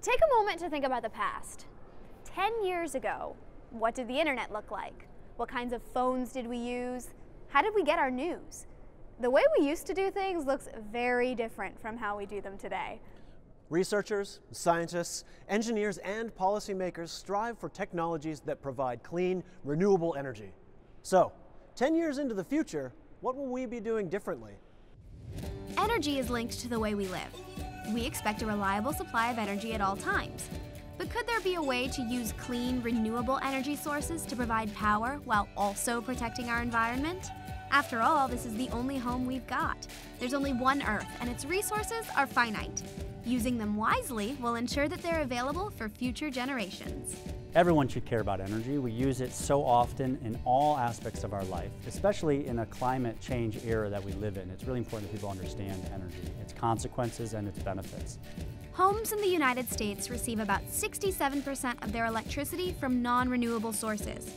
Take a moment to think about the past. 10 years ago, what did the internet look like? What kinds of phones did we use? How did we get our news? The way we used to do things looks very different from how we do them today. Researchers, scientists, engineers, and policymakers strive for technologies that provide clean, renewable energy. So, 10 years into the future, what will we be doing differently? Energy is linked to the way we live. We expect a reliable supply of energy at all times. But could there be a way to use clean, renewable energy sources to provide power while also protecting our environment? After all, this is the only home we've got. There's only one Earth, and its resources are finite. Using them wisely will ensure that they're available for future generations. Everyone should care about energy. We use it so often in all aspects of our life, especially in a climate change era that we live in. It's really important that people understand energy, its consequences and its benefits. Homes in the United States receive about 67% of their electricity from non-renewable sources.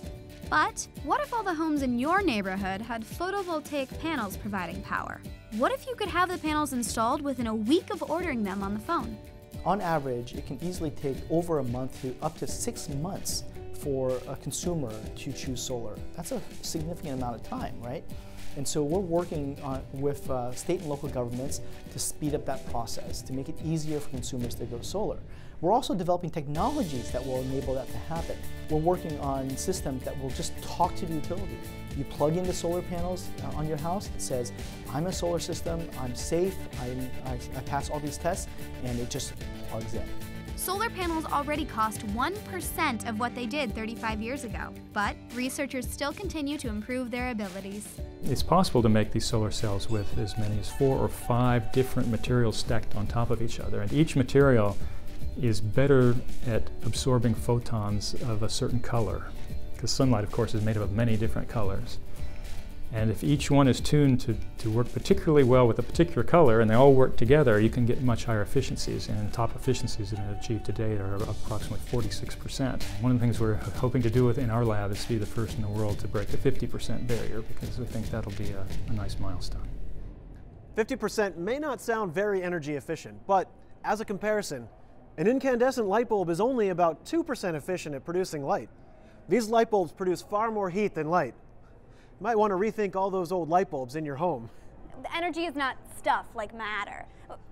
But what if all the homes in your neighborhood had photovoltaic panels providing power? What if you could have the panels installed within a week of ordering them on the phone? On average, it can easily take over a month to up to 6 months for a consumer to choose solar. That's a significant amount of time, right? And so we're working with state and local governments to speed up that process, to make it easier for consumers to go solar. We're also developing technologies that will enable that to happen. We're working on systems that will just talk to the utility. You plug in the solar panels on your house, it says, I'm a solar system, I'm safe, I pass all these tests, and it just plugs in. Solar panels already cost 1% of what they did 35 years ago, but researchers still continue to improve their abilities. It's possible to make these solar cells with as many as 4 or 5 different materials stacked on top of each other, and each material is better at absorbing photons of a certain color, because sunlight, of course, is made up of many different colors. And if each one is tuned to work particularly well with a particular color, and they all work together, you can get much higher efficiencies. And top efficiencies that are achieved today are approximately 46%. One of the things we're hoping to do in our lab is to be the first in the world to break the 50% barrier, because we think that'll be a nice milestone. 50% may not sound very energy efficient, but as a comparison, an incandescent light bulb is only about 2% efficient at producing light. These light bulbs produce far more heat than light. You might want to rethink all those old light bulbs in your home. The energy is not stuff like matter.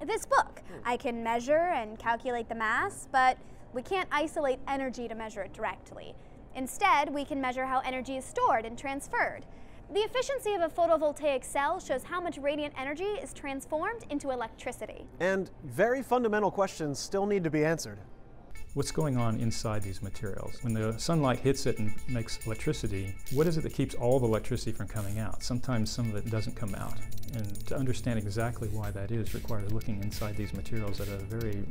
This book, I can measure and calculate the mass, but we can't isolate energy to measure it directly. Instead, we can measure how energy is stored and transferred. The efficiency of a photovoltaic cell shows how much radiant energy is transformed into electricity. And very fundamental questions still need to be answered. What's going on inside these materials? When the sunlight hits it and makes electricity, what is it that keeps all the electricity from coming out? Sometimes some of it doesn't come out. And to understand exactly why that is requires looking inside these materials at a very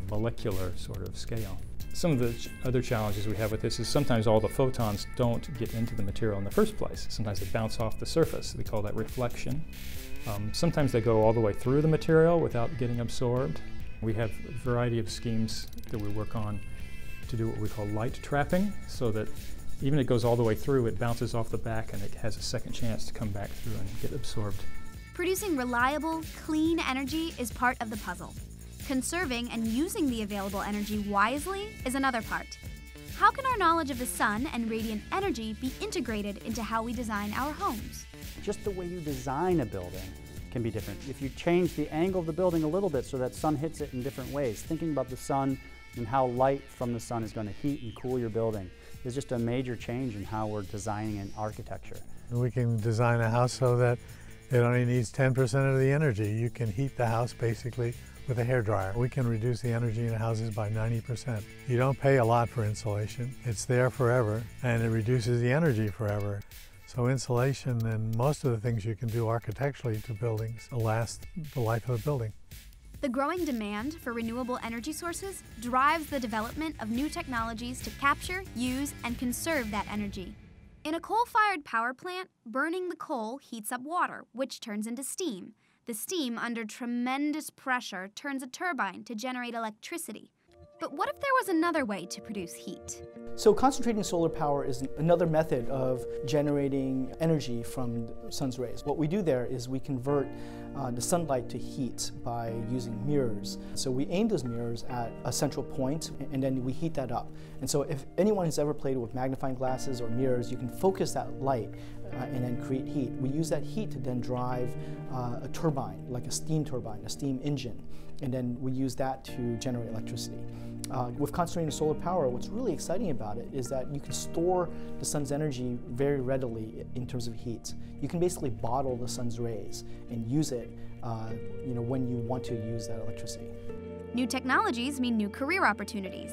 molecular sort of scale. Some of the other challenges we have with this is sometimes all the photons don't get into the material in the first place. Sometimes they bounce off the surface. We call that reflection. Sometimes they go all the way through the material without getting absorbed. We have a variety of schemes that we work on to do what we call light trapping, so that even if it goes all the way through, it bounces off the back and it has a second chance to come back through and get absorbed. Producing reliable, clean energy is part of the puzzle. Conserving and using the available energy wisely is another part. How can our knowledge of the sun and radiant energy be integrated into how we design our homes? Just the way you design a building can be different. If you change the angle of the building a little bit so that sun hits it in different ways, thinking about the sun and how light from the sun is going to heat and cool your building is just a major change in how we're designing an architecture. We can design a house so that it only needs 10% of the energy. You can heat the house basically with a hairdryer. We can reduce the energy in houses by 90%. You don't pay a lot for insulation. It's there forever, and it reduces the energy forever. So insulation and most of the things you can do architecturally to buildings last the life of the building. The growing demand for renewable energy sources drives the development of new technologies to capture, use, and conserve that energy. In a coal-fired power plant, burning the coal heats up water, which turns into steam. The steam, under tremendous pressure, turns a turbine to generate electricity. But what if there was another way to produce heat? So concentrating solar power is another method of generating energy from the sun's rays. What we do there is we convert the sunlight to heat by using mirrors. So we aim those mirrors at a central point, and then we heat that up. And so if anyone has ever played with magnifying glasses or mirrors, you can focus that light and then create heat. We use that heat to then drive a turbine, like a steam turbine, a steam engine, and then we use that to generate electricity. With concentrated solar power, what's really exciting about it is that you can store the sun's energy very readily in terms of heat. You can basically bottle the sun's rays and use it when you want to use that electricity. New technologies mean new career opportunities.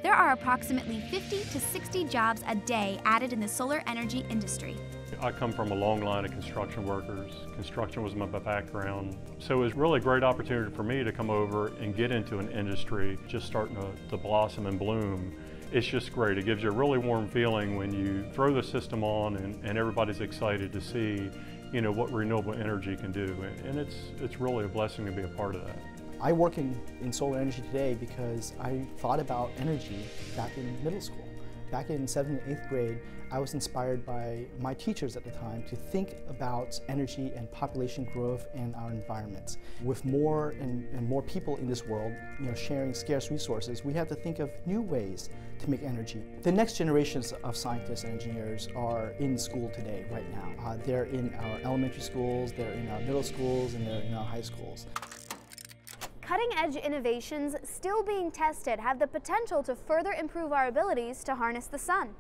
There are approximately 50 to 60 jobs a day added in the solar energy industry. I come from a long line of construction workers. Construction was my background. So it was really a great opportunity for me to come over and get into an industry just starting to blossom and bloom. It's just great. It gives you a really warm feeling when you throw the system on and everybody's excited to see, what renewable energy can do. And it's really a blessing to be a part of that. I work in solar energy today because I thought about energy back in middle school. Back in 7th and 8th grade, I was inspired by my teachers at the time to think about energy and population growth in our environment. With more and more people in this world, sharing scarce resources, we have to think of new ways to make energy. The next generations of scientists and engineers are in school today, right now. They're in our elementary schools, they're in our middle schools, and they're in our high schools. Cutting-edge innovations still being tested have the potential to further improve our abilities to harness the sun.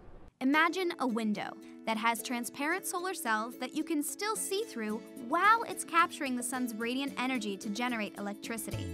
Imagine a window that has transparent solar cells that you can still see through while it's capturing the sun's radiant energy to generate electricity.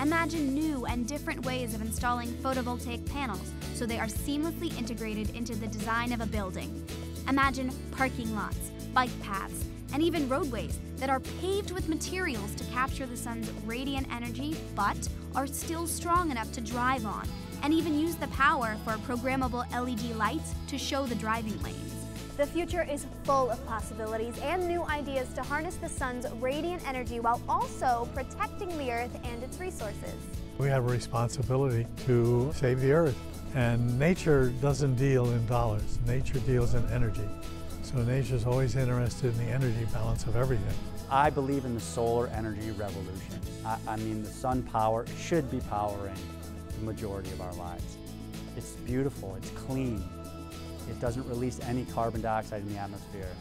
Imagine new and different ways of installing photovoltaic panels so they are seamlessly integrated into the design of a building. Imagine parking lots, bike paths, and even roadways that are paved with materials to capture the sun's radiant energy but are still strong enough to drive on, and even use the power for programmable LED lights to show the driving lanes. The future is full of possibilities and new ideas to harness the sun's radiant energy while also protecting the Earth and its resources. We have a responsibility to save the Earth, and nature doesn't deal in dollars. Nature deals in energy. So nature's always interested in the energy balance of everything. I believe in the solar energy revolution. I mean, the sun power should be powering the majority of our lives. It's beautiful, it's clean, it doesn't release any carbon dioxide in the atmosphere,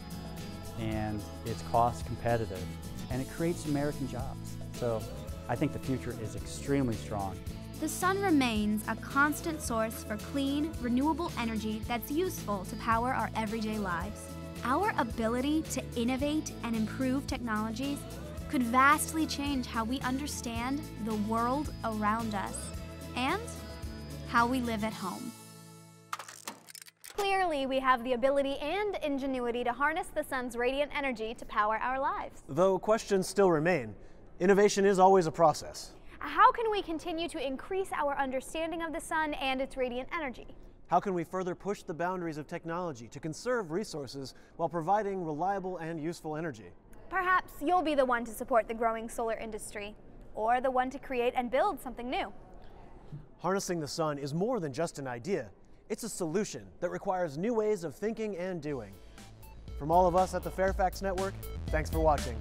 and it's cost competitive, and it creates American jobs. So I think the future is extremely strong. The sun remains a constant source for clean, renewable energy that's useful to power our everyday lives. Our ability to innovate and improve technologies could vastly change how we understand the world around us and how we live at home. Clearly, we have the ability and ingenuity to harness the sun's radiant energy to power our lives. Though questions still remain, innovation is always a process. How can we continue to increase our understanding of the sun and its radiant energy? How can we further push the boundaries of technology to conserve resources while providing reliable and useful energy? Perhaps you'll be the one to support the growing solar industry, or the one to create and build something new. Harnessing the sun is more than just an idea. It's a solution that requires new ways of thinking and doing. From all of us at the Fairfax Network, thanks for watching.